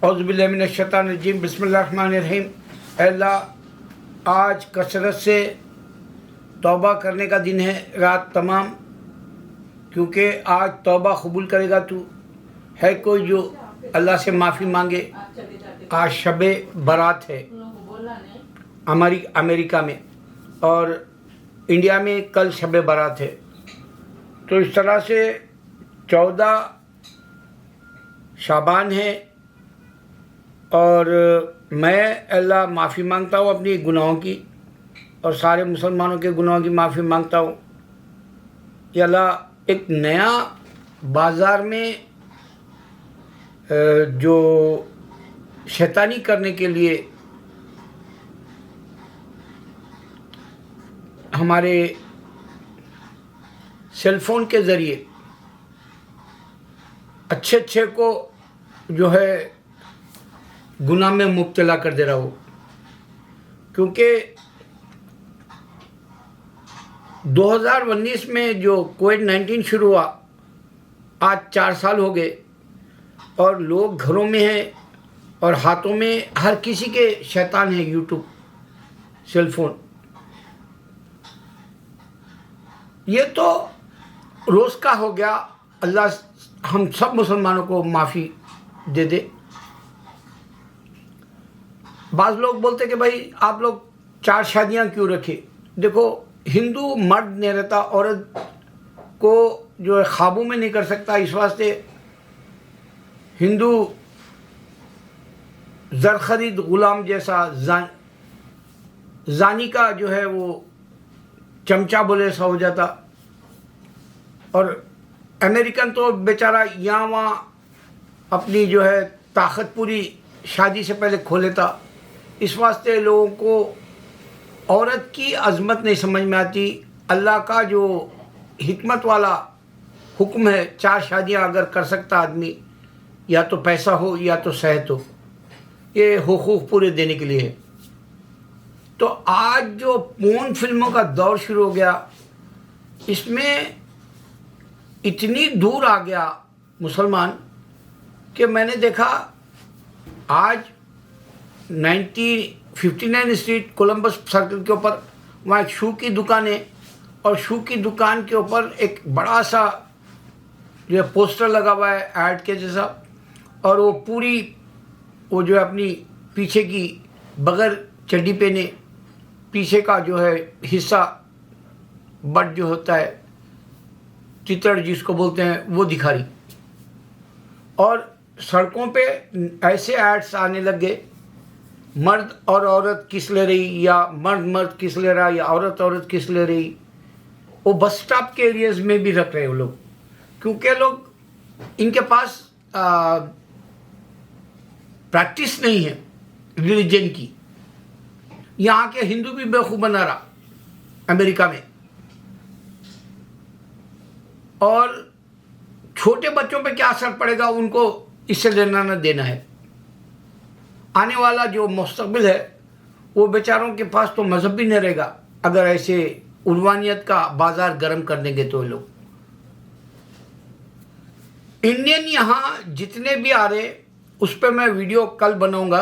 औज़ुबिल्लाहिमिनश्शैतानिर्रजीम बिस्मिल्लाहिर्रहमानिर्रहीम। अल्लाह आज कसरत से तौबा करने का दिन है रात तमाम, क्योंकि आज तौबा कबूल करेगा तू। है कोई जो अल्लाह से माफ़ी मांगे। आज शब बारात है हमारी अमेरिका में, और इंडिया में कल शब बारात है। तो इस तरह से 14 शाबान है, और मैं अल्लाह माफ़ी मांगता हूँ अपनी गुनाहों की, और सारे मुसलमानों के गुनाहों की माफ़ी मांगता हूँ। या अल्लाह एक नया बाज़ार में जो शैतानी करने के लिए हमारे सेलफोन के ज़रिए अच्छे को जो है गुनाह में मुब्तला कर दे रहा हो। क्योंकि 2019 में जो कोविड-19 शुरू हुआ, आज 4 साल हो गए, और लोग घरों में हैं और हाथों में हर किसी के शैतान है, यूट्यूब, सेलफोन। ये तो रोज़ का हो गया। अल्लाह हम सब मुसलमानों को माफ़ी दे दे। बाज़ लोग बोलते कि भाई आप लोग 4 शादियां क्यों रखे। देखो, हिंदू मर्द नहीं रहता, औरत को जो है ख्वाबों में नहीं कर सकता। इस वास्ते हिंदू ज़र खरीद ग़ुलाम जैसा जानी का जो है वो चमचा बोले सा हो जाता। और अमेरिकन तो बेचारा यहाँ वहाँ अपनी जो है ताकत पूरी शादी से पहले खो लेता। इस वास्ते लोगों को औरत की अज़मत नहीं समझ में आती। अल्लाह का जो हिकमत वाला हुक्म है, 4 शादियां अगर कर सकता आदमी, या तो पैसा हो या तो सेहत हो, ये हुकूक पूरे देने के लिए है। तो आज जो पोर्न फिल्मों का दौर शुरू हो गया, इसमें इतनी दूर आ गया मुसलमान कि मैंने देखा आज 59 स्ट्रीट कोलंबस सर्कल के ऊपर वहाँ एक शू की दुकान है, और शू की दुकान के ऊपर एक बड़ा सा जो है पोस्टर लगा हुआ है ऐड के जैसा, और वो जो है अपनी पीछे की बगैर चड्डी पहने पीछे का जो है हिस्सा, बट जो होता है चितड़ जिसको बोलते हैं, वो दिखा रही। और सड़कों पे ऐसे एड्स आने लग गए, मर्द और औरत किस ले रही, या मर्द किस ले रहा, या औरत किस ले रही। वो बस स्टॉप के एरियाज में भी रख रहे हैं वो लोग, क्योंकि लोग इनके पास प्रैक्टिस नहीं है रिलीजन की। यहाँ के हिंदू भी बेवकूफ़ बना रहा अमेरिका में, और छोटे बच्चों पे क्या असर पड़ेगा उनको इससे लेना न देना है। आने वाला जो मुस्तकबिल है वो बेचारों के पास तो मज़हब भी नहीं रहेगा अगर ऐसे उलवानियत का बाज़ार गर्म कर देंगे तो। लोग इंडियन यहाँ जितने भी आ रहे, उस पर मैं वीडियो कल बनाऊंगा।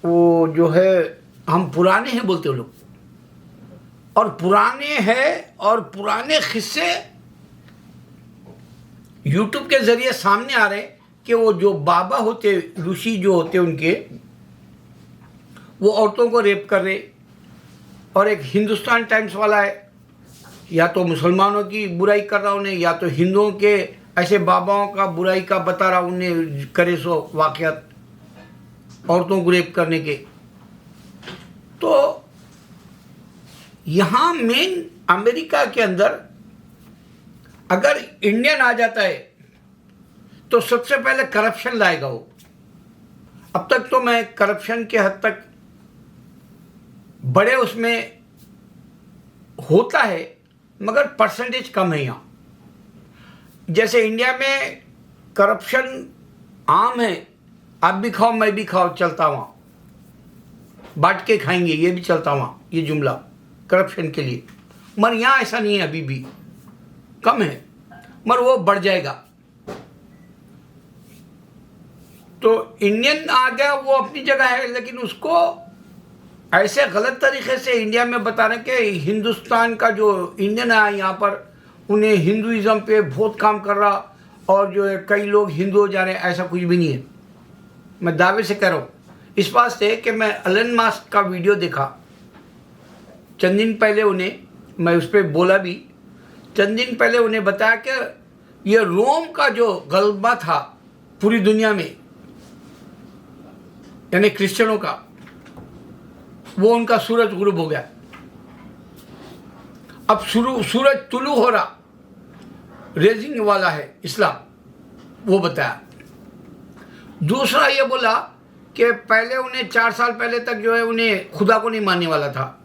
वो जो है हम पुराने हैं बोलते हो लोग, और पुराने हैं, और पुराने किस्से यूट्यूब के ज़रिए सामने आ रहे कि वो जो बाबा होते, ऋषि जो होते उनके, वो औरतों को रेप कर रहे। और एक हिंदुस्तान टाइम्स वाला है, या तो मुसलमानों की बुराई कर रहा उन्हें, या तो हिंदुओं के ऐसे बाबाओं का बुराई का बता रहा उन्हें करे सो वाक़यात औरतों को रेप करने के। तो यहाँ मेन अमेरिका के अंदर अगर इंडियन आ जाता है तो सबसे पहले करप्शन लाएगा वो। अब तक तो मैं करप्शन के हद तक बड़े उसमें होता है, मगर परसेंटेज कम है यहाँ। जैसे इंडिया में करप्शन आम है, आप भी खाओ मैं भी खाओ, चलता वहाँ, बांट के खाएंगे ये भी चलता वहाँ, ये जुमला करप्शन के लिए। मगर यहाँ ऐसा नहीं है, अभी भी कम है, मगर वो बढ़ जाएगा। तो इंडियन आ गया, वो अपनी जगह है, लेकिन उसको ऐसे गलत तरीके से इंडिया में बता रहे कि हिंदुस्तान का जो इंडियन है यहाँ पर उन्हें हिंदुइज्म पे बहुत काम कर रहा और जो है कई लोग हिंदू हो जा रहे हैं। ऐसा कुछ भी नहीं है, मैं दावे से कह रहा हूँ। इस बात से कि मैं एलन मस्क का वीडियो देखा चंद दिन पहले, उन्हें मैं उस पर बोला भी, चंद दिन पहले उन्हें बताया कि ये रोम का जो गलबा था पूरी दुनिया में, यानी क्रिश्चियनों का, वो उनका सूरज गुरूब हो गया। अब सूरज तुलू हो रहा, रेजिंग वाला है इस्लाम, वो बताया। दूसरा ये बोला कि पहले उन्हें 4 साल पहले तक जो है उन्हें खुदा को नहीं मानने वाला था,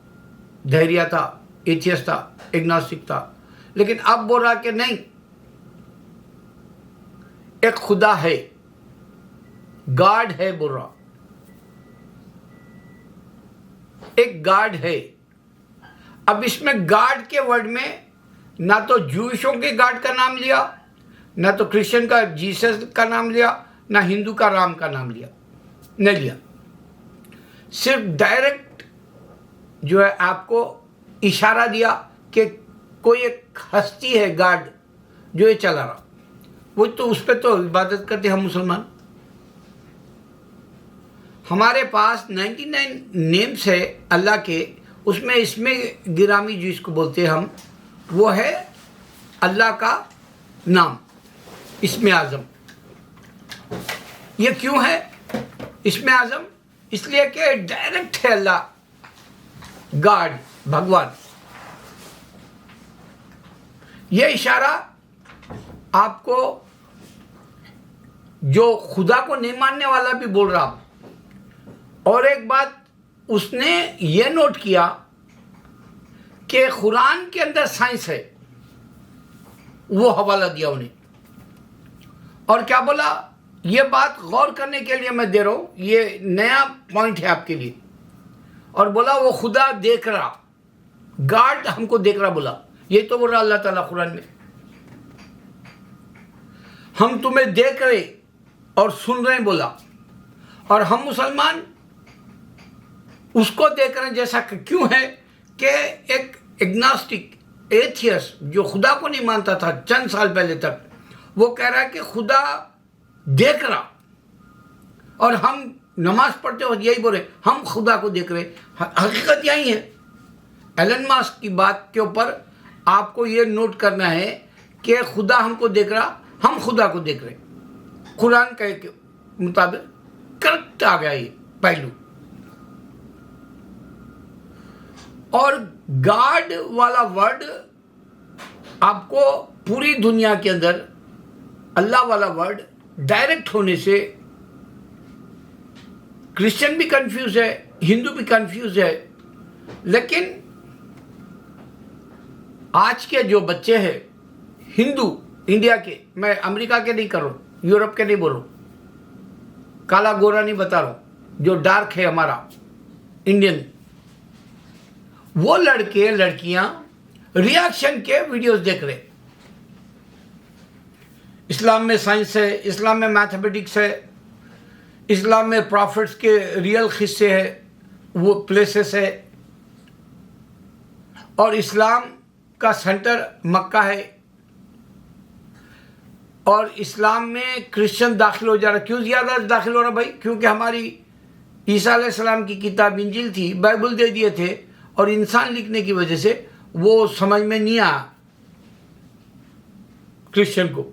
धैर्य था, एथियस्ट था, एग्नोस्टिक था, लेकिन अब बोल रहा कि नहीं, एक खुदा है, गॉड है बोल रहा, एक गॉड है। अब इसमें गॉड के वर्ड में ना तो जूइशों के गॉड का नाम लिया, ना तो क्रिश्चियन का जीसस का नाम लिया, ना हिंदू का राम का नाम लिया, नहीं लिया। सिर्फ डायरेक्ट जो है आपको इशारा दिया कि कोई एक हस्ती है, गॉड, जो ये चला रहा। वो तो उस पर तो इबादत करते हम मुसलमान। हमारे पास 99 नेम्स है अल्लाह के, उसमें इसमें गिरामी जिसको बोलते हैं हम, वो है अल्लाह का नाम, इसमें आज़म। ये क्यों है इसमें आज़म? इसलिए कि डायरेक्ट है अल्लाह, गॉड, भगवान। ये इशारा आपको जो खुदा को नहीं मानने वाला भी बोल रहा। और एक बात उसने ये नोट किया कि कुरान के अंदर साइंस है, वो हवाला दिया उन्हें। और क्या बोला, ये बात गौर करने के लिए मैं दे रहा हूं, ये नया पॉइंट है आपके लिए। और बोला वो खुदा देख रहा, गॉड हमको देख रहा, बोला। ये तो बोल रहा अल्लाह ताला कुरान में, हम तुम्हें देख रहे और सुन रहे बोला। और हम मुसलमान उसको देख रहे हैं, जैसा कि क्यों है कि एक एग्नोस्टिक एथियस्ट जो खुदा को नहीं मानता था चंद साल पहले तक, वो कह रहा है कि खुदा देख रहा। और हम नमाज पढ़ते हो यही बोल रहे, हम खुदा को देख रहे। हकीकत यही है। एलन मस्क की बात के ऊपर आपको ये नोट करना है कि खुदा हमको देख रहा, हम खुदा को देख रहे। कुरान के मुताबिक करेक्ट आ गया ये पहलू। और गॉड वाला वर्ड आपको पूरी दुनिया के अंदर अल्लाह वाला वर्ड डायरेक्ट होने से क्रिश्चियन भी कंफ्यूज है, हिंदू भी कंफ्यूज है। लेकिन आज के जो बच्चे हैं हिंदू, इंडिया के, मैं अमेरिका के नहीं कर रहा हूँ, यूरोप के नहीं बोल रहा हूँ, काला गोरा नहीं बता रहा हूँ, जो डार्क है हमारा इंडियन, वो लड़के लड़कियां रिएक्शन के वीडियोस देख रहे। इस्लाम में साइंस है, इस्लाम में मैथमेटिक्स है, इस्लाम में प्रॉफिट्स के रियल किस्से है, वो प्लेसेस है। और इस्लाम का सेंटर मक्का है। और इस्लाम में क्रिश्चियन दाखिल हो जा रहा। क्यों ज़्यादा दाखिल हो रहा भाई? क्योंकि हमारी ईसा अलैहिस्सलाम की किताब इंजिल थी, बाइबल दे दिए थे, और इंसान लिखने की वजह से वो समझ में नहीं आया क्रिश्चियन को।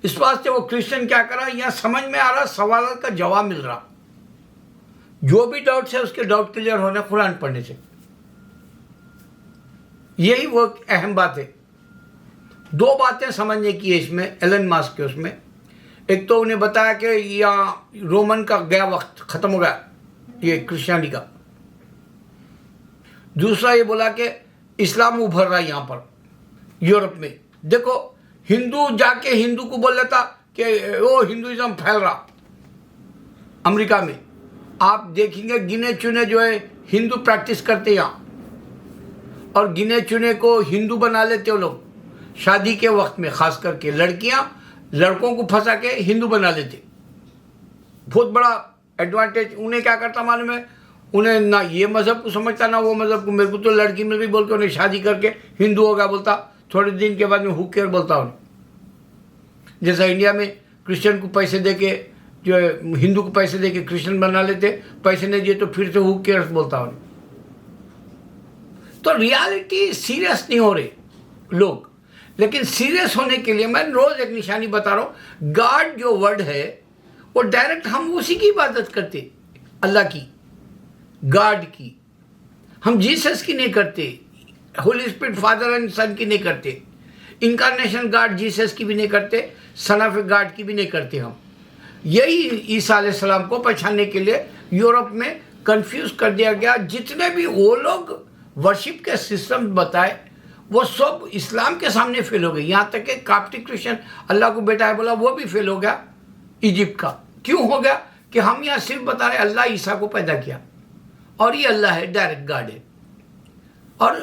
इस वास्ते वो क्रिश्चियन क्या करा, यहाँ समझ में आ रहा, सवाल का जवाब मिल रहा। जो भी डाउट्स है उसके डाउट क्लियर होने कुरान पढ़ने से। यही वो अहम बात है। 2 बातें समझने की है इसमें, एलन मस्क के उसमें। एक तो उन्हें बताया कि यहाँ रोमन का गया वक्त खत्म हो गया, ये क्रिश्चियनिटी का। दूसरा ये बोला कि इस्लाम उभर रहा है यहाँ पर यूरोप में। देखो हिंदू जाके हिंदू को बोल लेता कि वो हिंदुइज्म फैल रहा। अमेरिका में आप देखेंगे गिने चुने जो है हिंदू प्रैक्टिस करते यहाँ, और गिने चुने को हिंदू बना लेते हो लोग। शादी के वक्त में खास करके लड़कियां लड़कों को फंसा के हिंदू बना लेते। बहुत बड़ा एडवांटेज। उन्हें क्या करता मालूम है, उन्हें ना ये मज़हब को समझता ना वो मज़हब को। मेरे को तो लड़की मिल गई बोल के उन्हें शादी करके हिंदू हो गया बोलता, थोड़े दिन के बाद में हु केयर बोलता उन्हें। जैसा इंडिया में क्रिश्चियन को पैसे दे के, जो है हिंदू को पैसे दे के क्रिश्चियन बना लेते, पैसे नहीं दिए तो फिर से हु केयर्स बोलता उन्हें। तो रियलिटी सीरियस नहीं हो रहे लोग। लेकिन सीरियस होने के लिए मैं रोज एक निशानी बता रहा हूँ। गॉड जो वर्ड है वो डायरेक्ट हम उसी की इबादत करते, अल्लाह की, गॉड की। हम जीसस की नहीं करते, होली स्पिरिट फादर एंड सन की नहीं करते, इनकारनेशन गॉड जीसस की भी नहीं करते, सन ऑफ गॉड की भी नहीं करते। हम यही ईसा अलैहिस्सलाम को पहचानने के लिए यूरोप में कंफ्यूज कर दिया गया। जितने भी वो लोग वर्शिप के सिस्टम बताए वो सब इस्लाम के सामने फेल हो गए। यहाँ तक कि काप्टिक क्रिश्चियन अल्लाह को बेटा है बोला, वो भी फेल हो गया इजिप्ट का। क्यों हो गया? कि हम यहाँ सिर्फ बता रहे अल्लाह ईसा को पैदा किया और ये अल्लाह है, डायरेक्ट गॉड है। और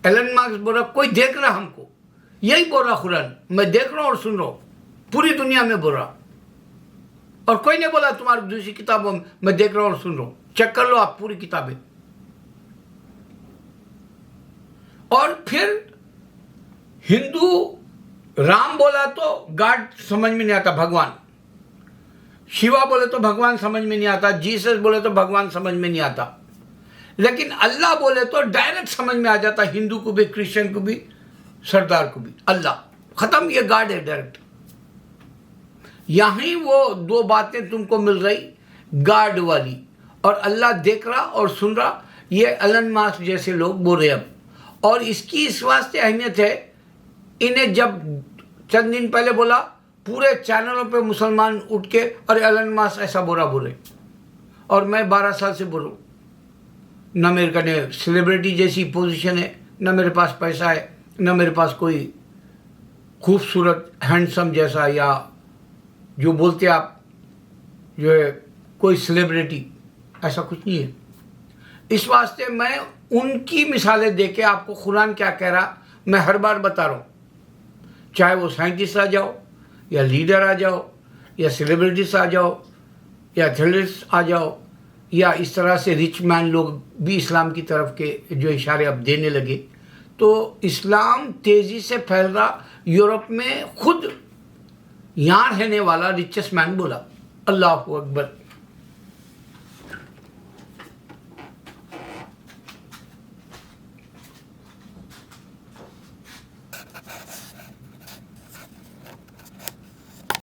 एलन मार्क्स बोल रहा, कोई देख रहा हमको, यही बोल रहा कुरान, मैं देख रहा हूँ और सुन रहा हूँ, पूरी दुनिया में बोल रहा। और कोई नहीं बोला तुम्हारी दूसरी किताबों में मैं देख रहा हूँ और सुन रहा हूँ। चेक कर लो आप पूरी किताबें। और फिर हिंदू राम बोला तो गॉड समझ में नहीं आता, भगवान। शिवा बोले तो भगवान समझ में नहीं आता, जीसस बोले तो भगवान समझ में नहीं आता। लेकिन अल्लाह बोले तो डायरेक्ट समझ में आ जाता, हिंदू को भी, क्रिश्चियन को भी, सरदार को भी। अल्लाह खत्म, ये गॉड है डायरेक्ट। यहीं वो दो बातें तुमको मिल रही, गॉड वाली और अल्लाह देख रहा और सुन रहा। ये एलन मास्क जैसे लोग बोल रहे अब। और इसकी इस वास्ते अहमियत है, इन्हें जब चंद दिन पहले बोला पूरे चैनलों पे मुसलमान उठ के और एलन मास्क ऐसा बोरा बोले। और मैं 12 साल से बोलूँ, न मेरे कने सेलिब्रिटी जैसी पोजीशन है, न मेरे पास पैसा है, न मेरे पास कोई खूबसूरत हैंडसम जैसा, या जो बोलते आप जो है कोई सेलिब्रिटी, ऐसा कुछ नहीं है। इस वास्ते मैं उनकी मिसालें देके आपको कुरान क्या कह रहा मैं हर बार बता रहा हूँ। चाहे वो साइंटिस्ट आ जाओ, या लीडर आ जाओ, या सेलिब्रिटीज आ जाओ, या एथलीट्स आ जाओ, या इस तरह से रिच मैन लोग भी इस्लाम की तरफ के जो इशारे अब देने लगे, तो इस्लाम तेज़ी से फैल रहा। यूरोप में खुद यहाँ रहने वाला रिचेस्ट मैन बोला, अल्लाह अकबर।